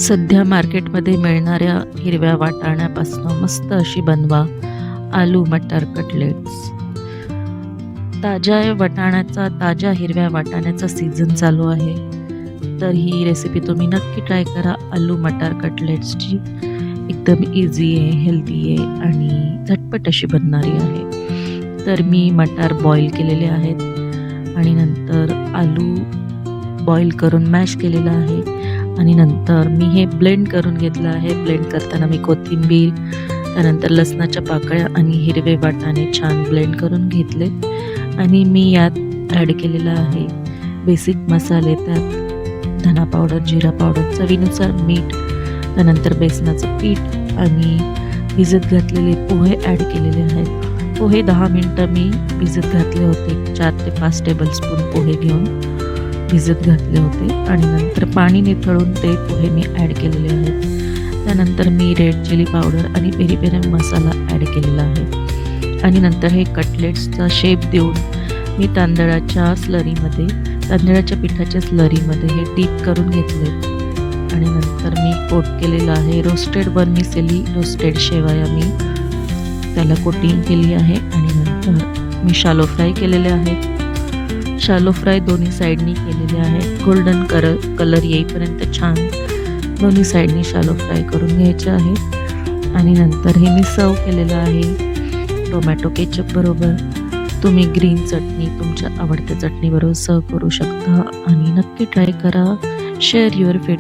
सध्या मार्केटमध्ये मिळणाऱ्या हिरव्या वाटाण्यापासून मस्त अशी बनवा आलू मटर कटलेट्स. ताज्या हिरव्या वाटाण्याचा सीझन चालू आहे. तर ही रेसिपी तुम्ही नक्की ट्राय करा. आलू मटर कटलेट्सची एकदम इझी आहे, हेल्दी आहे आणि झटपट अशी बनणारी आहे. तर मी मटार बॉईल केलेले आहेत आणि नंतर आलू बॉईल करून मॅश केलेलं आहे आणि नंतर मी हे ब्लेंड करून घेतलं आहे. ब्लेंड करताना मी कोथिंबीर, त्यानंतर लसणाच्या पाकळ्या आणि हिरवे वाटाणे छान ब्लेंड करून घेतले आणि मी यात ॲड केलेलं आहे बेसिक मसाले. त्यात धना पावडर, जिरा पावडर, चवीनुसार मीठ, त्यानंतर बेसनाचं पीठ आणि भिजत घातलेले पोहे ॲड केलेले आहेत. पोहे 10 मिनटं मी भिजत घातले होते. 4 ते 5 टेबलस्पून पोहे घेऊन भिजत घातले होते आणि नंतर पाणी निथळून ते पोहे मी ॲड केलेले आहेत. त्यानंतर मी रेड चिली पावडर आणि पेरी पेरी मसाला ॲड केलेला आहे आणि नंतर हे कटलेट्सचा शेप देऊन मी तांदळाच्या पिठाच्या स्लरीमध्ये हे डीप करून घेतले आणि नंतर मी कोट केलेलं आहे रोस्टेड वर्मिसेली रोस्टेड शेवया. मी त्याला कोटिंग केली आहे आणि नंतर मी शालो फ्राय केलेले आहेत. शालो फ्राय दोन्ही साईडनी केलेले आहेत. गोल्डन कलर येईपर्यंत छान दोन्ही साईडनी शालो फ्राय करून घ्यायचे आहे आणि नंतर हे मी सर्व केलेलं आहे टोमॅटो केचप बरोबर. तुम्ही ग्रीन चटणी तुमच्या आवडत्या चटणीबरोबर सर्व करू शकता आणि नक्की ट्राय करा. Share your feedback.